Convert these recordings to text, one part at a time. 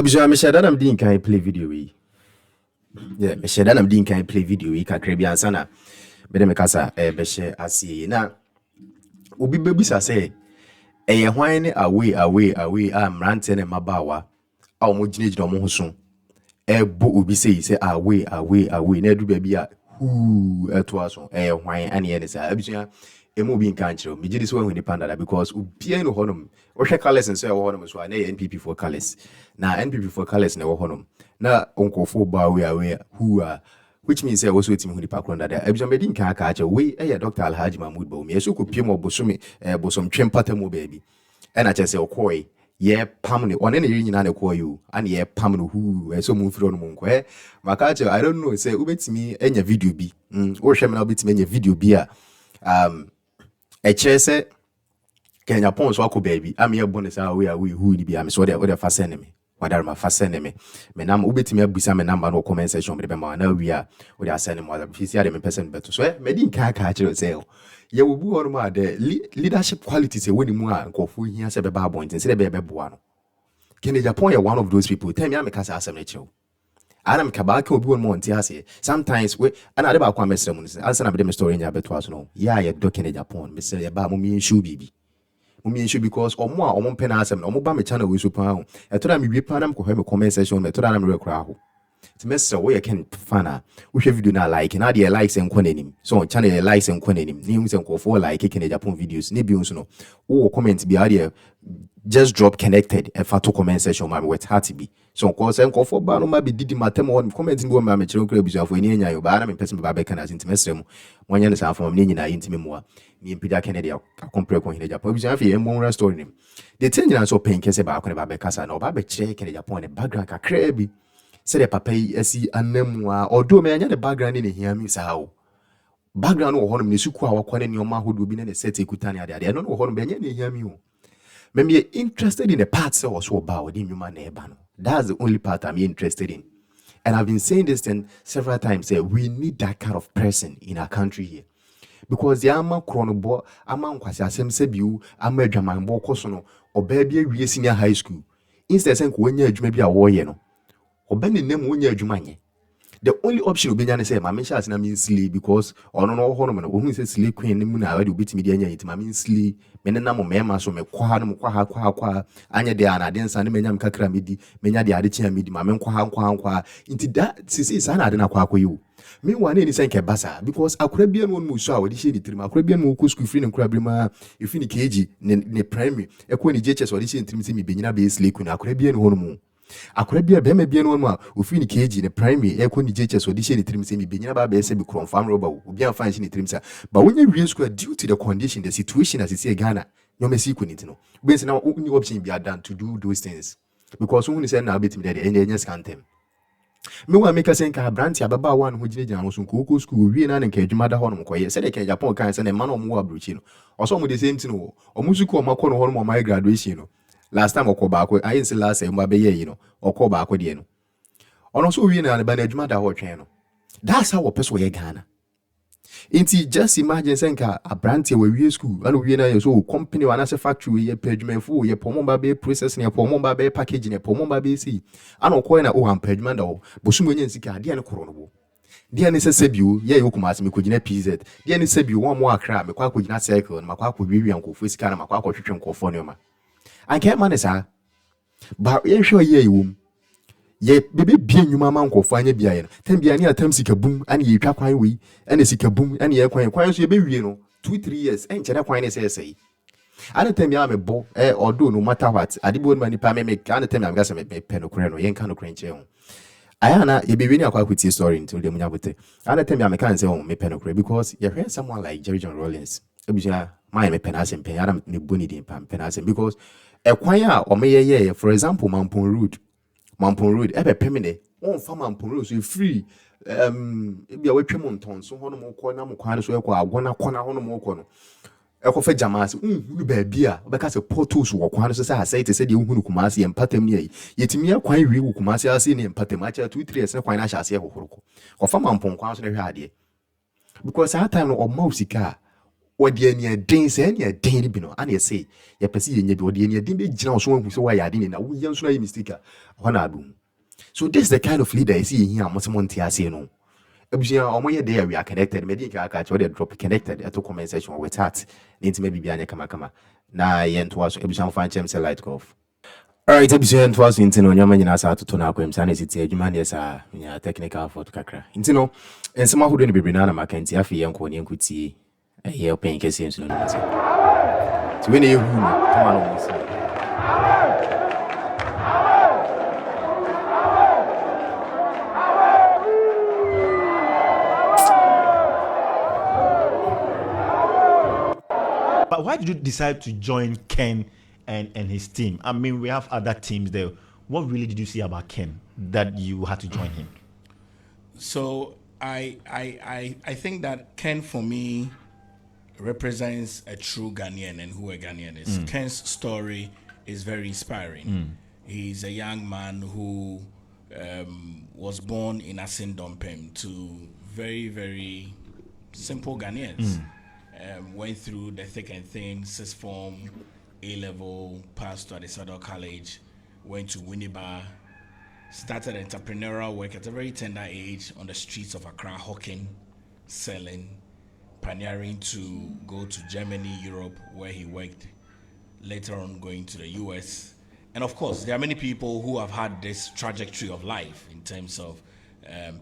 Obviously, me share that I'm doing can play video we. Yeah, me share that I'm doing can play video we ka krebi ansana. Be dem kasa be share asie na obi bebisa say eye hwan ne away a mrante ne mabawa a omo ginegina omo ho so bo obi say away na edu ba bi a Huuu eto aso hwan ane ye ne say abusua emu bi nka nkyerɛ me gidi so hu ni panda because obi no honom wo hwɛ colors nso ɛwɔ honom so na NPP for colors na NPP for colors na ɛwɔ honom na onkofo ba away Huuu which means say also etimi hu ni pakron da abusua me di nka aka akyerɛ we Dr. Alhaji Mahmoud Bawumia so ko piem obosomi Bosomtwe mpatamu baabi ɛna kyerɛ sɛ okoi ye pam ne one ne nyina na kɔ you and ye pam no Huuu so mu firo no mu nkɔ maka akyerɛ I don't know say ubetimi enya video bi wo hwɛ me na ubetimi enya video bi a Echese Kenya Agyapong so akọ baby am ye bonus we Huuu ni bi am so de fa send me wadar ma fa send me nam ubetimi abusa me number no comment section me be ma na we a we dey send me other fisi ade me person beto so me di nka aka akire say ye wo bu hono ma de leadership qualities e woni mu a nkofo hia se be ba abonten se de be boa no Kennedy Agyapong ye one of those people tell me am ka say asem na chiwo Adam kabaka obi won mo ntiase sometimes we ana de ba kwa mesrem no ansa na be dem story nya beto aso no ya ye do Kennedy Agyapong mesre ye ba mo mi nshu bibi mo mi nshu because omo a omo mpena asem na omo ba me channel we so pa ho eto na me wi pa na me ko me comment section me eto na me rekra ho ti mesre wo ye ken fana wo hwe video na like na de likes enko nanim so channel ye likes enko nanim ni hu se enko for like Kennedy Agyapong videos ni bi nso no wo comment bi ade just drop connected if I to comment section ma with heart be so cause enko for ba no ma be didi matem on comment bi ma me kire kire bisu afo ni enya yo ba na me person ba be kana sinti mesrem wonye ne sa afo me nyina yintimi muwa ni mpida Kennedy Agyapong ko Kennedy Agyapong bisu afo ye mo story nim the thing na so pen kese ba ko ne ba be kasa na ba be kire Kennedy Agyapong ne background kakra bi se de papa yi asi anamu a odo me anya the background ni hia mi sa o background wo hono ne suku a wakwane ne oma hodo bi ne set ekutani ade no wo hono be anya ne hia mi o me interested in the parts that was so about the human neighbor. That's the only part I'm interested in. And I've been saying this then several times. We need that kind of person in our country here. Because the ama chronobo, ama nkwasi asem sebiu, ama dwaman bo koso or baby we senior high school. Instead sen ko wanya adwuma bi a wo ye no. Oba ne nem wanya adwuma nye. The only option obenya ne say ma mention as na mean slay because ono no ho no no ohun say slay queen ni mu na we obetimi de anya yitima mean slay me ne nam mema so me kwa no kwa anya de anade nsa ne menya mkakra medi menya de ade chia medi ma me kwa inti that sisi sa na ade na kwa you me wan ni senke basa because akura bia no mu so a wodi she ni tirim akura bia no ku school free ne kura brima efi ni KG ne primary ekwo ni JHS wodi she tirim se me benyina be slay queen akura bia no ho no mu akura bia be ma bia no mu a ofi ni KG ne primary ekwo ni JHS wodi she ni tirim se me benyina ba be se bi confirm roba obi an fan she ni tirim sa but when you real school due to the condition the situation as you see Ghana no me see kuniti no be say na only option be done to do those things because when you say na betimi there any scantem me wa make say nka branch ababa one ho ginegina no so nko school wie na nka adwuma da ho no koye say the Kennedy Agyapong kan say na man o mo abrochi no oso mo the same thing no o mo suku o makọ no ho no my graduation no last time okọ baako I say last time ba be ye no okọ baako de no ono so wie na ba na adwuma da ho twen no that's how person we Ghana. Inti just imagine senka a brand we wie school and we na so company wana se factory ye pagement fu ye pomomba be process ne pomomba be package ne pomomba be si ana ko na o am pagement da bosumo nya nsika de ne koro no bo de ne se sebiu ye yokuma asime ko gina PZ de ne sebiu won mo akra me kwa ko gina cycle na makwa ko wiwi ankofo sika na makwa ko hwehwe nkofo ne ma anke man sa ba ye hwe ye yiwum ye bebe bia nyuma ma nkofo anya bia ye no tem bia ne atam sika bum ani ye twa kwan wi ani sika bum ani ye kwan so ye be wie no 2-3 years en chere kwan ne say ana tem ya me bo odo no matter what adibo mani pa me ana tem ya me gasa me pe no kure no ye nka no kure nche ho aya na ye be wi ni akwa kwiti story until dem nya bote ana tem ya me kan say me pe no kure because you hear someone like Jerry John Rollins ebusha my me pe na sem pe ara me boni din pa pe na sem because kwan a o me ye for example Mampon Road ebe pemine on fa Mampon Road so free bia wetwem nton so hono mo kọ na mo kwan so ekọ agwona kona hono mo kọ no ekọ fa jamas hunu ba bia obeka se portals wo kwan so say asite se de hunu kumase ye mpatam ne yi yetimi akwan wi wo kumase ase ne mpatam acha 2-3 years kwan na hyase hohoroko ko fa Mampon kwan so ne hwe ade because that time no o ma usika What the any dance any daily bino, and you say, ye perceive ye be any dimmy general so who so why I didn't know we young so mistake. So this is the kind of leader I see here. Monty I say no. There we are connected. Medical catch or drop connected at a comment section with that. Need maybe be a kama. Na yen to us ebisan fan chem say light off. Alright, ebisan to us intino nyama nyina sa to na kwem sa na siti adwuma ne sa nya technical fault kakra. Intino ensema hodo ne bebre na makanti afi yen ko ne nkuti ye open kese nso no nti. So when you come on see. But why did you decide to join Ken and his team? I mean, we have other teams there. What really did you see about Ken that you had to join him? So I think that Ken for me represents a true Ghanaian and who a Ghanaian is. Ken's story is very inspiring. He's a young man who was born in Asindompem to very, very simple Ghanaians. Went through the thick and thin, sixth form, A-level, passed to Adesado College, went to Winneba, started entrepreneurial work at a very tender age on the streets of Accra, hawking, selling, pioneering to go to Germany, Europe, where he worked, later on going to the US. And of course, there are many people who have had this trajectory of life in terms of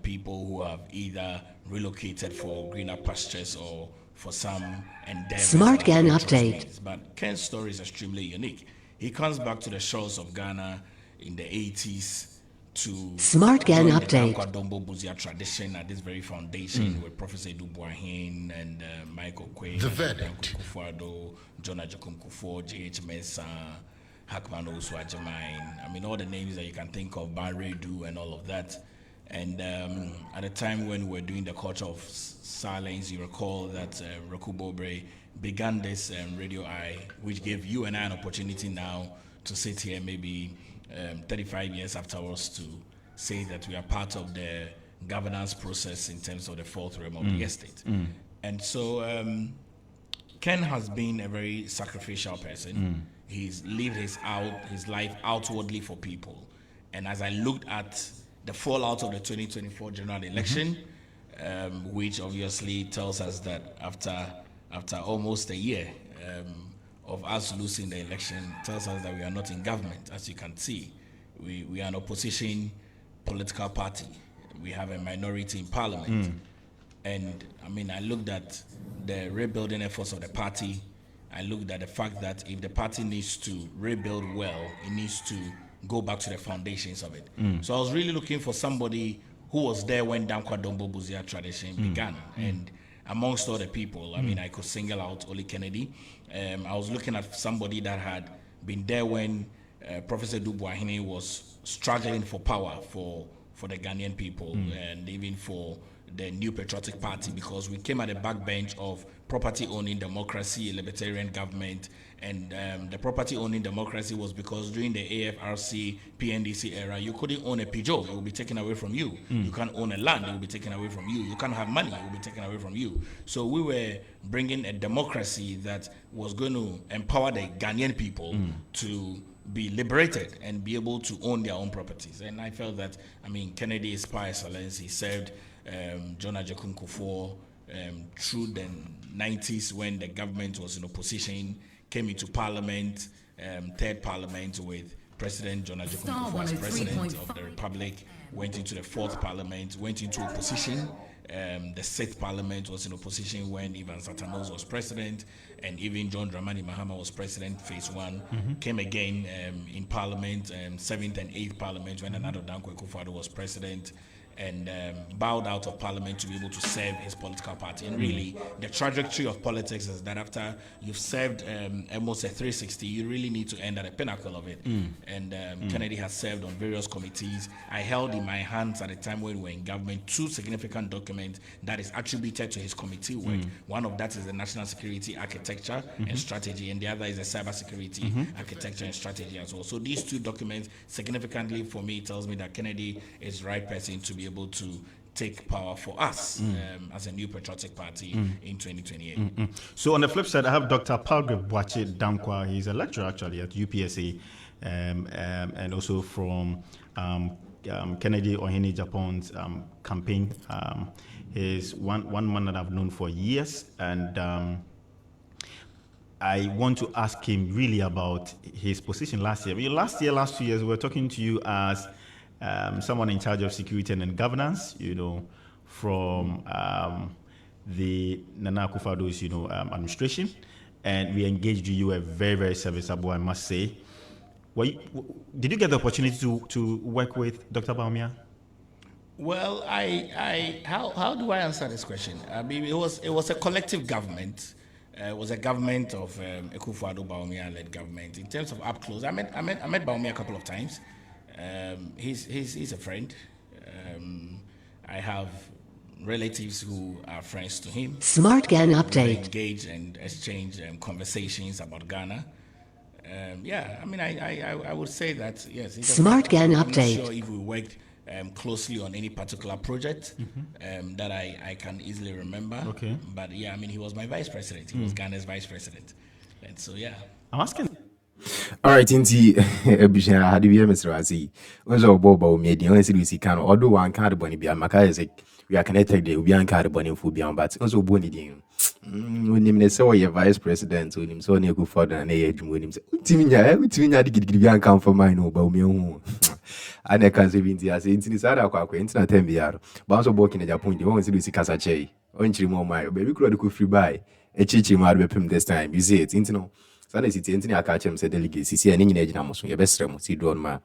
people who have either relocated for greener pastures or for some endeavors. Smart Ghana update. But Ken's story is extremely unique. He comes back to the shores of Ghana in the 80s to Smart Ghana update. The Dombo Buzia tradition at this very foundation with Professor Duboahin and Michael Quay, The verdict. Kufuado, John Ajakum Kufuor, J.H. Mensah, Hackman Osu Ajamain. I mean, all the names that you can think of, Barredu and all of that. And at the time when we were doing the culture of silence, you recall that Roku Bobre began this Radio Eye, which gave you and I an opportunity now to sit here maybe 35 years afterwards to say that we are part of the governance process in terms of the fourth realm of the estate. And so Ken has been a very sacrificial person. He's lived his life outwardly for people. And as I looked at the fallout of the 2024 general election, which obviously tells us that after almost a year of us losing the election, tells us that we are not in government. As you can see, we are an opposition political party. We have a minority in parliament. And I mean, I looked at the rebuilding efforts of the party. I looked at the fact that if the party needs to rebuild well, it needs to go back to the foundations of it. So I was really looking for somebody who was there when Dankwa Dombo Buzia tradition began. And amongst other people, I mean, I could single out Oli Kennedy. I was looking at somebody that had been there when Professor Dubois was struggling for power for the Ghanaian people and even for the New Patriotic Party, because we came at the backbench of property-owning democracy, a libertarian government, and the property-owning democracy was because during the AFRC, PNDC era, you couldn't own a Peugeot, it would be taken away from you. You can't own a land, it will be taken away from you. You can't have money, it will be taken away from you. So we were bringing a democracy that was going to empower the Ghanaian people to be liberated and be able to own their own properties. And I felt that, I mean, Kennedy is par excellence. He served John Ajakum Kufuor through the 90s when the government was in opposition, came into parliament, third parliament with President John Ajakum Kufuor as president of the republic, went into the fourth parliament, went into opposition. The sixth parliament was in opposition when Ivan Satanos was president, and even John Dramani Mahama was president, phase one, came again in parliament, seventh and eighth parliament when Nana Dankwa Akufo-Addo was president, and bowed out of parliament to be able to serve his political party. And really, the trajectory of politics is that after you've served almost a 360, you really need to end at the pinnacle of it. And Kennedy has served on various committees. I held in my hands at the time when we were in government 2 significant documents that is attributed to his committee work. One of that is the national security architecture and strategy, and the other is the cyber security architecture and strategy as well. So these 2 documents significantly for me tells me that Kennedy is the right person to be able to take power for us as a new patriotic party in 2028. So on the flip side, I have Dr. Palgrave Boache Dankwa. He's a lecturer actually at UPSA, and also from Kennedy Agyapong's campaign. He's one man that I've known for years, and I want to ask him really about his position last year. Last 2 years, we were talking to you as someone in charge of security and governance, from the Nana Akufo-Addo's, administration, and we engaged you. You were very, very serviceable, I must say. Did you get the opportunity to work with Dr. Bawumia? Well, how do I answer this question? I mean, it was a collective government. It was a government of Akufo-Addo Bawumia-led government. In terms of up close, I met Bawumia a couple of times. He's a friend. I have relatives who are friends to him. Smart Ghana update. Engage and exchange conversations about Ghana. I mean, I would say that yes. Smart Ghana update. I'm not sure if we worked closely on any particular project that I can easily remember. Okay. But yeah, I mean, he was my vice president. He was Ghana's vice president, and so yeah. I'm asking. All right, Inti, Bishan, how do you Mr. Razi? Was all Bobo made honestly, we see can although one card bonny be a Macaizik, we are connected, we are card bonny for beyond, but also bonny. When him saw your vice president, when him saw near go further and age, when him said, Timina, give come for mine, no Bawumia. And I can't say Vinti as inside our quack, internet 10 VR, bounce of walking at your point, you won't see Casache, only more my baby could free buy a chichi mad with him this time. You see it, into Sana si tenti akache mse delegate sisi ya ninyi na muso ye besre mo si do ma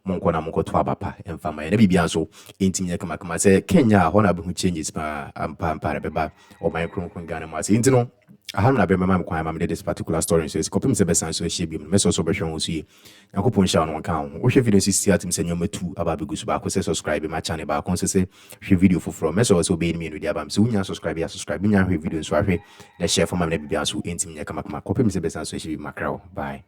monko na monko to abapa emfama ye bibia so enti nye kama se Kenya ho na be hu changes pa ampa beba o my kronkron Ghana ma se enti no aham na be mama kwa ma this particular story so kopim se besan so hye bi me so behwe ho so yi yakopon sha no nka ho wo hwe video sisi atim se nyoma 2 aba be gusu ba ko se subscribe ma channel ba ko se hwe video foforo me so be me no dia ba me se unya subscribe nya hwe video so ahwe na share for ma na bibia so enti nye kama kopim se besan so hye bi makrao bye.